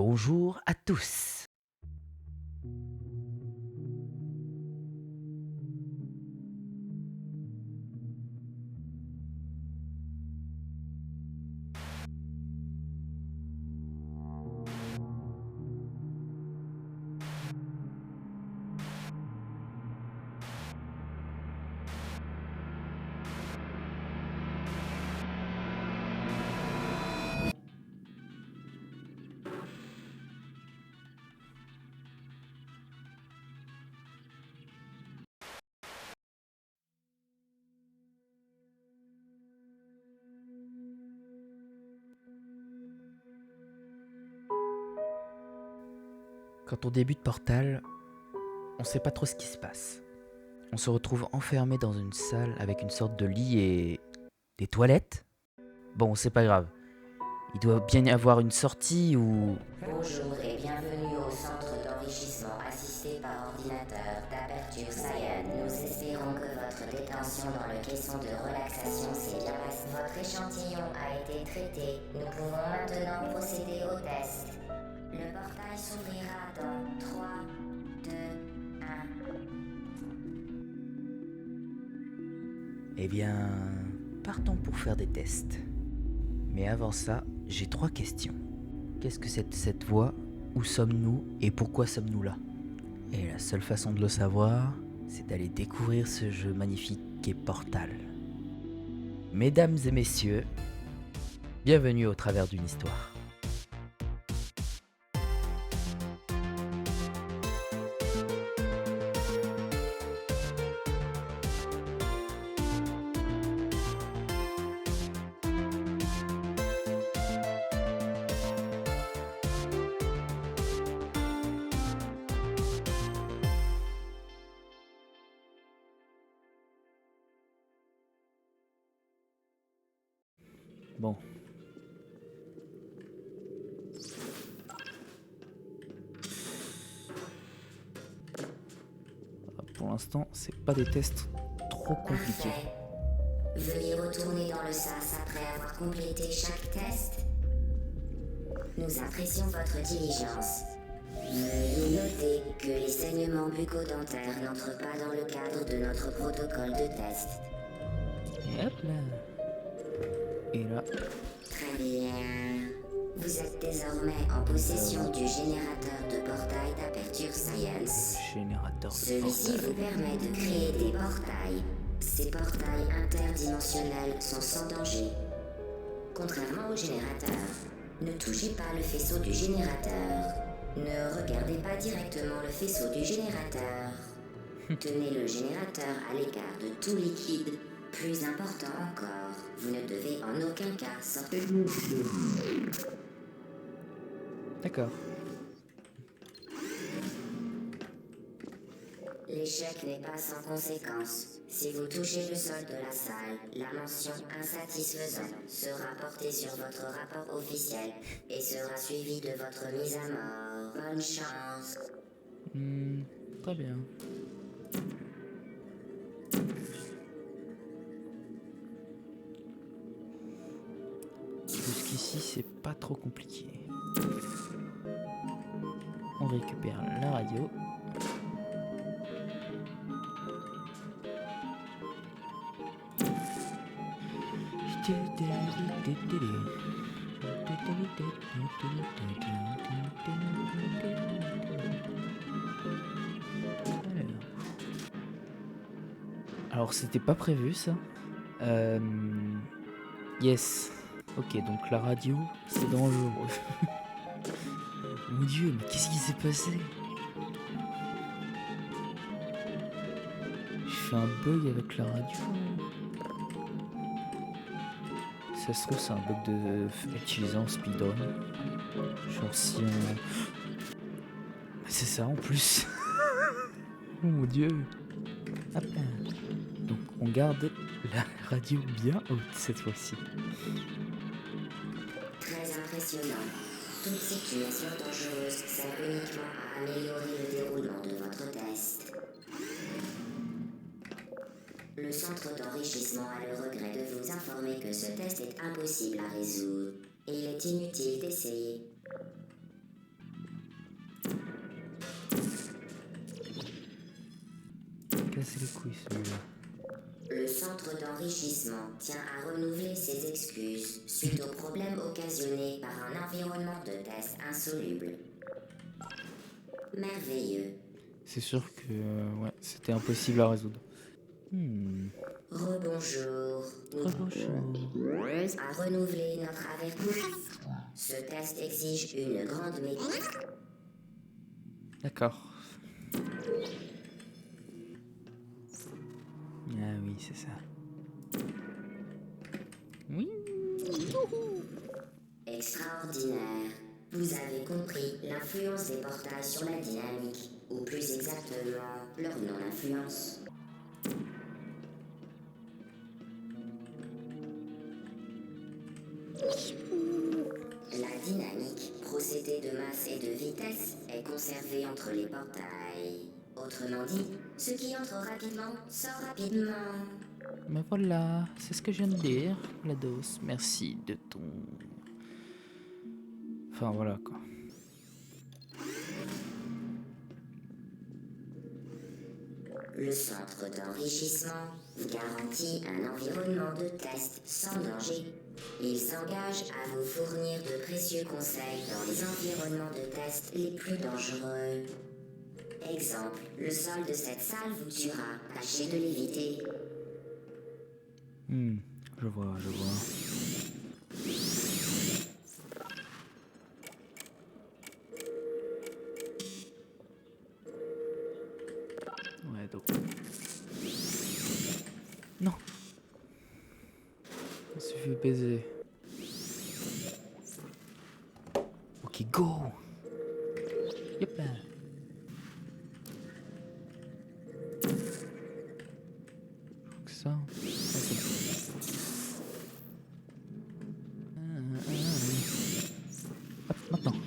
Bonjour à tous. Quand on débute Portal, on sait pas trop ce qui se passe. On se retrouve enfermé dans une salle avec une sorte de lit et des toilettes. Bon, c'est pas grave. Il doit bien y avoir une sortie ou... Bonjour et bienvenue au centre d'enrichissement assisté par ordinateur d'Aperture Science. Nous espérons que votre détention dans le caisson de relaxation s'est bien passée. Votre échantillon a été traité. Nous pouvons maintenant procéder au test. Le portail s'ouvrira dans 3, 2, 1. Eh bien... Partons pour faire des tests. Mais avant ça, j'ai 3 questions. Qu'est-ce que c'est cette voix? Où sommes-nous? Et pourquoi sommes-nous là? Et la seule façon de le savoir, c'est d'aller découvrir ce jeu magnifique qu'est Portal. Mesdames et messieurs, bienvenue au travers d'une histoire. Bon. Pour l'instant, c'est pas des tests trop compliqués. Parfait. Veuillez retourner dans le sas après avoir complété chaque test. Nous apprécions votre diligence. Veuillez noter que les saignements bucco-dentaires n'entrent pas dans le cadre de notre protocole de test. Et hop là. Et là, Très bien. Vous êtes désormais en possession du générateur de portail d'Aperture Science. générateur de Celui-ci portail. vous permet de créer des portails. Ces portails interdimensionnels sont sans danger. Contrairement au générateur, ne touchez pas le faisceau du générateur. Ne regardez pas directement le faisceau du générateur. Tenez le générateur à l'écart de tout liquide. Plus important encore, vous ne devez en aucun cas sortir. D'accord. L'échec n'est pas sans conséquence. Si vous touchez le sol de la salle, la mention insatisfaisant sera portée sur votre rapport officiel et sera suivie de votre mise à mort. Bonne chance. Très bien. Jusqu'ici, c'est pas trop compliqué. On récupère la radio. Alors, c'était pas prévu ça. Yes. Ok, donc la radio, c'est dangereux. Mon dieu, mais qu'est-ce qui s'est passé? Je fais un bug avec la radio. Ça se trouve, c'est un bug de utilisant speedrun. Genre si on... C'est ça en plus. Oh mon dieu. Hop là. Donc on garde la radio bien haute cette fois-ci. Très impressionnant. Toute situation dangereuse sert uniquement à améliorer le déroulement de votre test. Le centre d'enrichissement a le regret de vous informer que ce test est impossible à résoudre et il est inutile d'essayer. casser les couilles celui-là. Le centre d'enrichissement tient à renouveler ses excuses suite aux problèmes occasionnés par un environnement de test insoluble. Merveilleux. C'est sûr que ouais, c'était impossible à résoudre. Rebonjour. Rebonjour. À renouveler notre avertissement. Ce test exige une grande maîtrise. D'accord. Ah oui, c'est ça. Oui. Extraordinaire. Vous avez compris l'influence des portails sur la dynamique, ou plus exactement, leur non-influence. La dynamique, procédé de masse et de vitesse, est conservée entre les portails. Autrement dit, ce qui entre rapidement sort rapidement. Mais voilà, c'est ce que je viens de dire, GLaDOS. Merci de ton... Enfin voilà quoi. Le centre d'enrichissement vous garantit un environnement de test sans danger. Il s'engage à vous fournir de précieux conseils dans les environnements de test les plus dangereux. Exemple, le sol de cette salle vous tuera, tâchez de l'éviter. Je vois. Ouais, donc... Non. On s'est fait baiser. Ok, go. Yep. Ça. C'est bon. Hop, maintenant.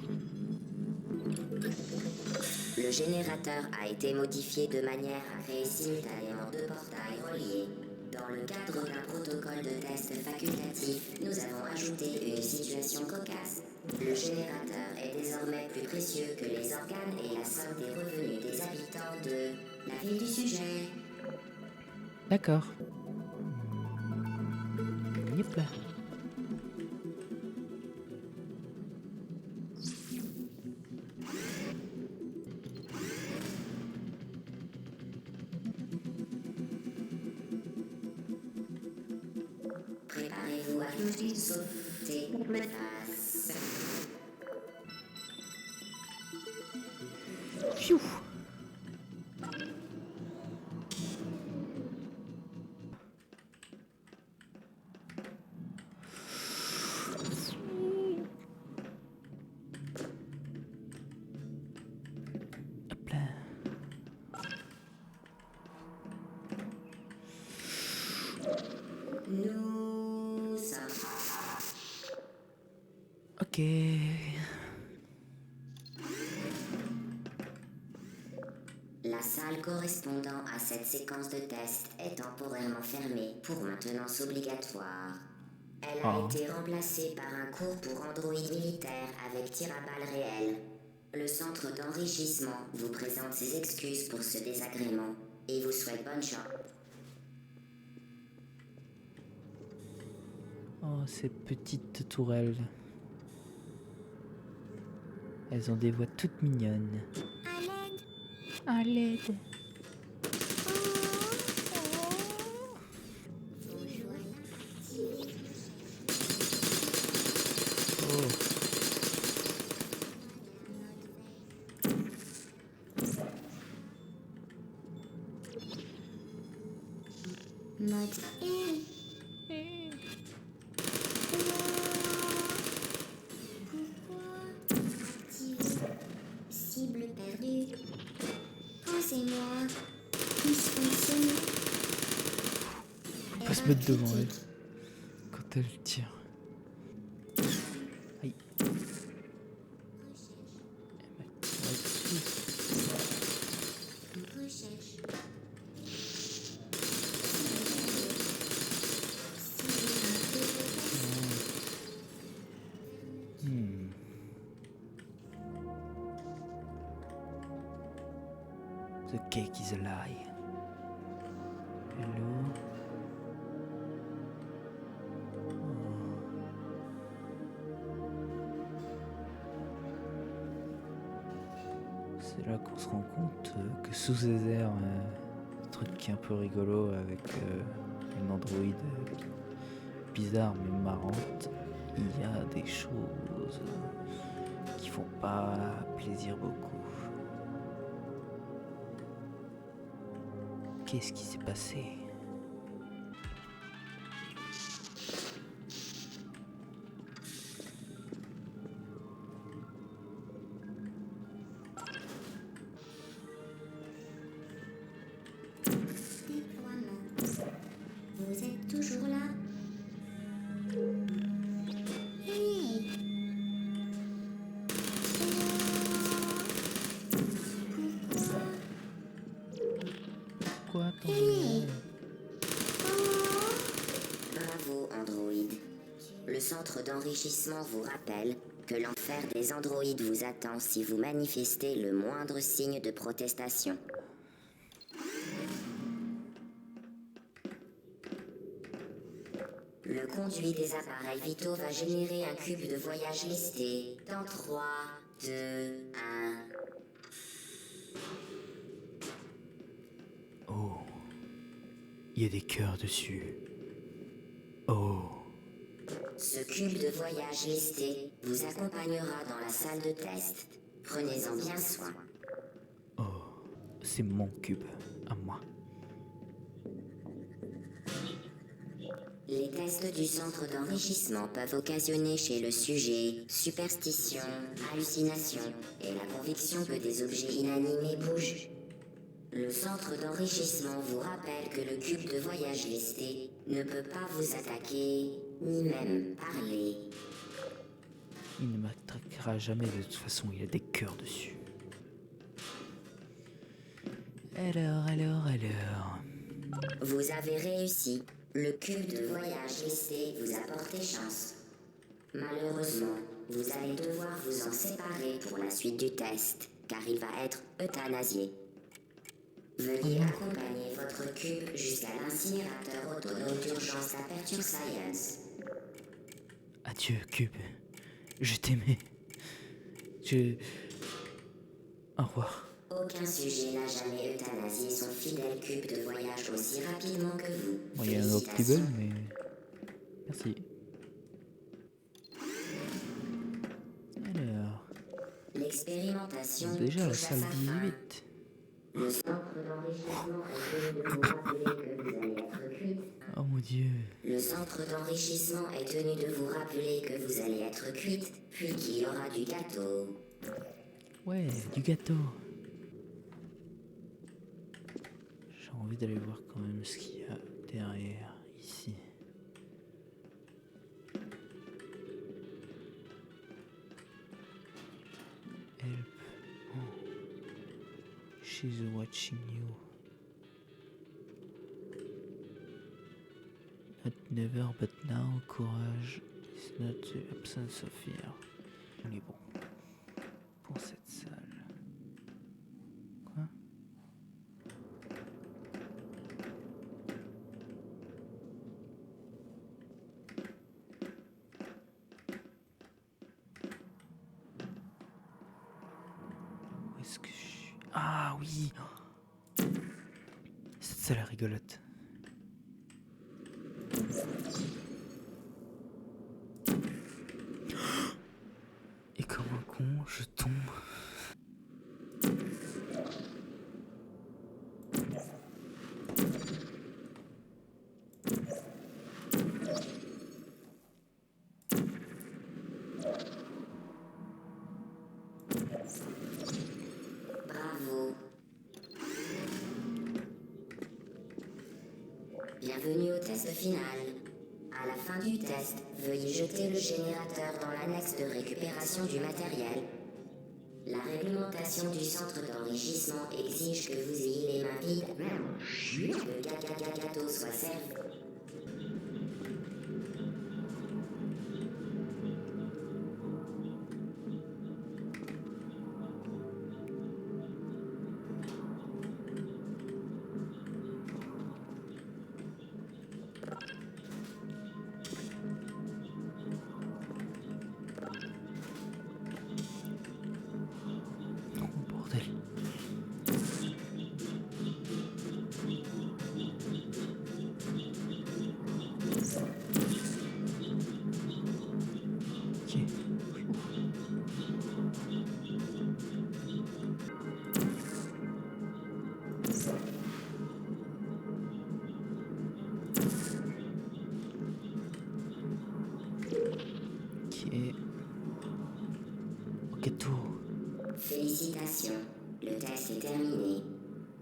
Le générateur a été modifié de manière à créer simultanément deux portails reliés. Dans le cadre d'un protocole de test facultatif, nous avons ajouté une situation cocasse. Le générateur est désormais plus précieux que les organes et la somme des revenus des habitants de la ville du sujet. D'accord. Yep. Préparez-vous à tout sauter me face. Pfiou. Hop là. Nous sommes... Ok. La salle correspondant à cette séquence de test est temporairement fermée pour maintenance obligatoire. Elle a été remplacée par un cours pour androïdes militaires avec tir à balles réel. Le centre d'enrichissement vous présente ses excuses pour ce désagrément et vous souhaite bonne chance. Oh, ces petites tourelles. Elles ont des voix toutes mignonnes. À l'aide. Mode cible perdue. Pensez-moi. Dysfonctionne. Faut pas se mettre devant elle quand elle tire. Aïe. Recherche. The cake is a lie. C'est là qu'on se rend compte que sous ces airs, un truc qui est un peu rigolo avec une androïde bizarre mais marrante, il y a des choses qui font pas plaisir beaucoup. Qu'est-ce qui s'est passé ? Vous êtes toujours là? Hey! Quoi ton Hey! Bravo, Android. Le centre d'enrichissement vous rappelle que l'enfer des androïdes vous attend si vous manifestez le moindre signe de protestation. Le conduit des appareils vitaux va générer un cube de voyage listé dans 3, 2, 1. Oh, il y a des cœurs dessus. Oh, Ce cube de voyage listé vous accompagnera dans la salle de test. Prenez-en bien soin. c'est mon cube, à moi. Les tests du centre d'enrichissement peuvent occasionner chez le sujet superstition, hallucination et la conviction que des objets inanimés bougent. Le centre d'enrichissement vous rappelle que le cube de voyage listé ne peut pas vous attaquer, ni même parler. Il ne m'attaquera jamais de toute façon, il y a des cœurs dessus. Alors. Vous avez réussi. Le cube de voyage listé vous a porté chance. Malheureusement, vous allez devoir vous en séparer pour la suite du test, car il va être euthanasié. Veuillez accompagner votre cube jusqu'à l'incinérateur autonome d'urgence Aperture Science. Adieu, cube. Je t'aimais. Au revoir. Aucun sujet n'a jamais euthanasié son fidèle cube de voyage aussi rapidement que vous. Bon, il y a un autre plus belle, mais... Merci. Alors... L'expérimentation Déjà, la touche à salle sa fin. 18. Le centre d'enrichissement est tenu de vous rappeler que vous allez être cuite. Oh mon Dieu. Le centre d'enrichissement est tenu de vous rappeler que vous allez être cuite, puis qu'il y aura du gâteau. Ouais, du gâteau. J'ai envie d'aller voir quand même ce qu'il y a derrière, ici. Help. Oh. She's watching you. Not never but now, courage is not the absence of fear. On est bon. Pour cette salle. Quoi? Où est-ce que je suis? Ah oui! Cette salle est rigolote. Et comme un con, je tombe. Bravo. Bienvenue au test final. À la fin du test, veuillez jeter le générateur dans l'annexe de récupération du matériel. La réglementation du centre d'enrichissement exige que vous ayez les mains vides. Que le gâteau soit servi. Oh bordel. Ok, tout. Félicitations, le test est terminé.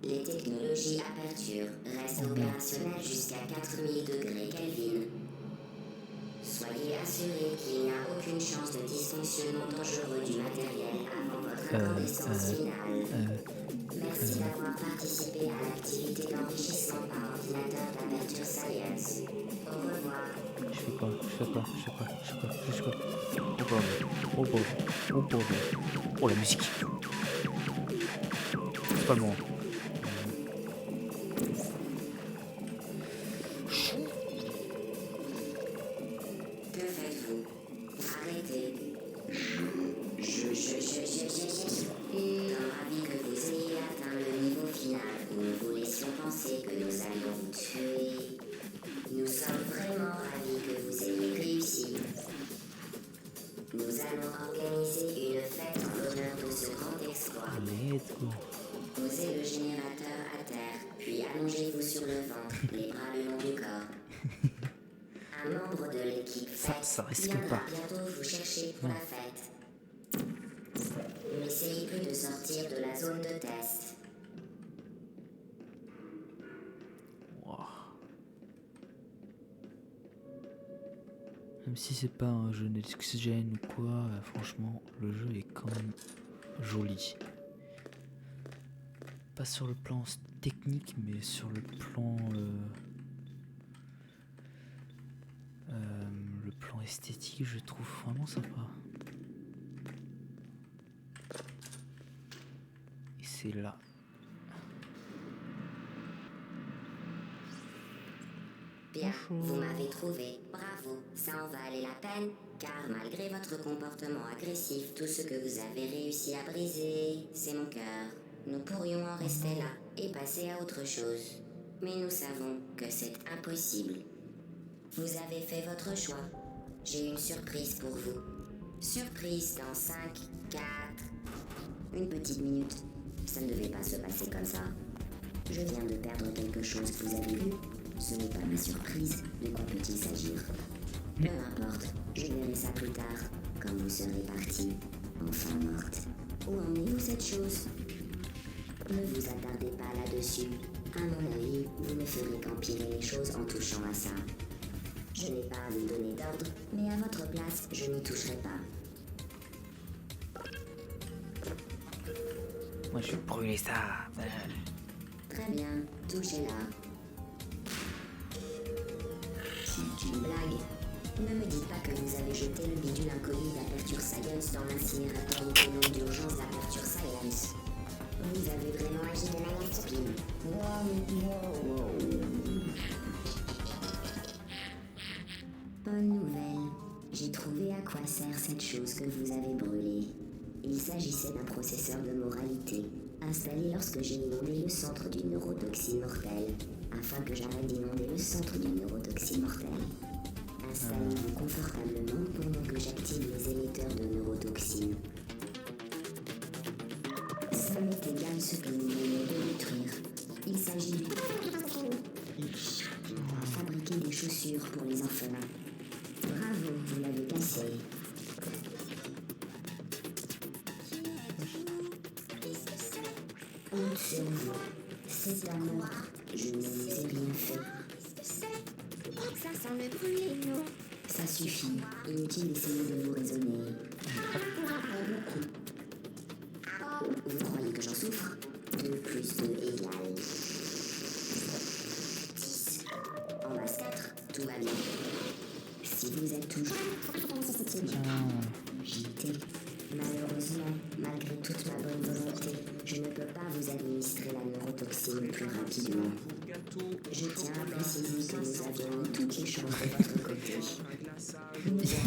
Les technologies Aperture restent opérationnelles jusqu'à 4000 degrés Kelvin. Soyez assurés qu'il n'y a aucune chance de dysfonctionnement dangereux du matériel avant votre incandescence finale. Merci d'avoir participé à l'activité d'enrichissement par ordinateur d'Aperture Science. Au revoir. Je fais quoi. Oh bordel. Oh la musique. C'est pas le moment. Que faites-vous? Arrêtez. Ravi que vous ayez atteint le niveau final où nous vous laissions penser que nous allions vous tuer. Nous sommes vraiment ravis que vous ayez réussi. Nous allons organiser une fête en l'honneur de ce grand exploit. Let's go. Posez le générateur à terre, puis allongez-vous sur le ventre, les bras le long du corps. Un membre de l'équipe fête Ça risque viendra pas. bientôt vous chercher pour la fête. N'essayez plus de sortir de la zone de test. Wow. Même si c'est pas un jeu next-gen ou quoi, franchement, le jeu est quand même joli. Pas sur le plan technique, mais sur le plan esthétique, je trouve vraiment sympa. Et c'est là. Bien, vous m'avez trouvé. Bravo, ça en valait la peine. Car malgré votre comportement agressif, tout ce que vous avez réussi à briser, c'est mon cœur. Nous pourrions en rester là et passer à autre chose. Mais nous savons que c'est impossible. Vous avez fait votre choix. J'ai une surprise pour vous. Surprise dans 5, 4... Une petite minute. Ça ne devait pas se passer comme ça. Je viens de perdre quelque chose, vous avez vu? Ce n'est pas ma surprise. De quoi peut-il s'agir? Peu importe, je verrai ça plus tard, quand vous serez partie, enfin morte. Où en est-vous cette chose? Ne vous attardez pas là-dessus. À mon avis, vous ne ferez qu'empirer les choses en touchant à ça. Je n'ai pas à vous donner d'ordre, mais à votre place, je n'y toucherai pas. Moi je vais brûler ça. Très bien, touchez-la. C'est une blague. Ne me dites pas que vous avez jeté le bidule inconnu d'Aperture Science dans l'incinérateur autonome d'urgence d'Aperture Science. Vous avez vraiment agi de manière stupide. Bonne nouvelle. J'ai trouvé à quoi sert cette chose que vous avez brûlée. Il s'agissait d'un processeur de moralité, installé lorsque j'ai inondé le centre d'une neurotoxine mortelle, afin que j'arrête d'inonder le centre d'une neurotoxine mortelle. Installez-vous confortablement pendant que j'active les émetteurs de neurotoxines. Ça m'est égal ce que nous venons de détruire. Il s'agit de fabriquer des chaussures pour les orphelins. Bravo, vous l'avez cassé. Honte sur vous. C'est un meurtre. Je ne vous ai rien fait. Ça sent le brûler, non? Ça suffit. Inutile d'essayer de vous raisonner. Vous croyez que j'en souffre? 2 plus 2 égale 10. En base 4, tout va bien. Si vous êtes toujours... JT. Malheureusement, malgré toute ma bonne volonté, je ne peux pas vous administrer la neurotoxine plus rapidement. Je tiens à préciser que nous avions mis toutes les chances de votre côté.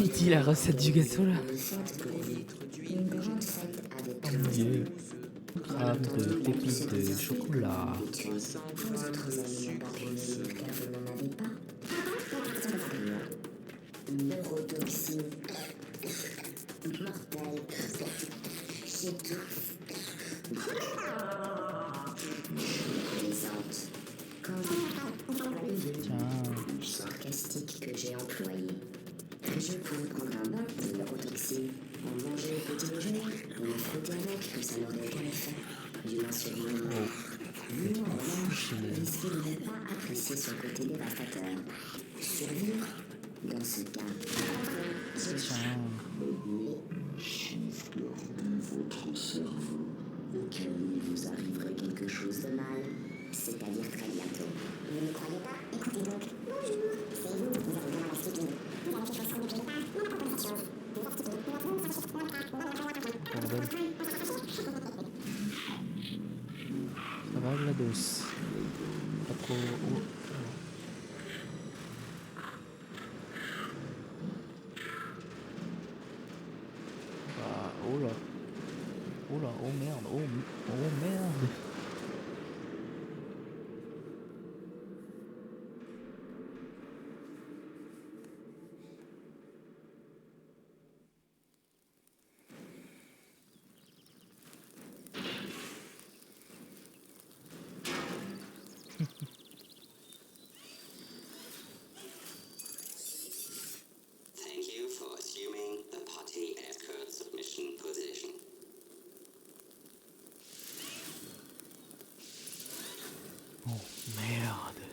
Il dit la recette du gâteau là. Une fête pour vous. Une grande fête avec tout le Dieu. Crème de pépites de chocolat. Vos autres amis n'ont pas pu venir car vous n'en avez pas. Neurotoxine. Mortel. J'étouffe. Décente. Quand je le sarcastique que j'ai employé. Je pourrais prendre un bain de neurotoxine, en manger au petit déjeuner, ou me frotter avec que ça n'aurait aucun effet. Du moins sur moi. Lui, en revanche, risquer de ne pas apprécier son côté dévastateur. Survivre, dans ce cas, Tiens. chiffre votre cerveau au cas où il vous arriverait quelque chose de mal, c'est-à-dire très bientôt. Vous ne croyez pas? Écoutez donc. Bonjour, c'est vous, vous avez bien expliqué. Vous avez quelque chose qu'on ne connaît pas, même pas comme cette chose. Vous expliquez, Ça va, GLaDOS? Pas trop... Oh. Ah, oh là. Oh là, oh merde, oh merde. Thank you for assuming the party escort submission position. Oh merde.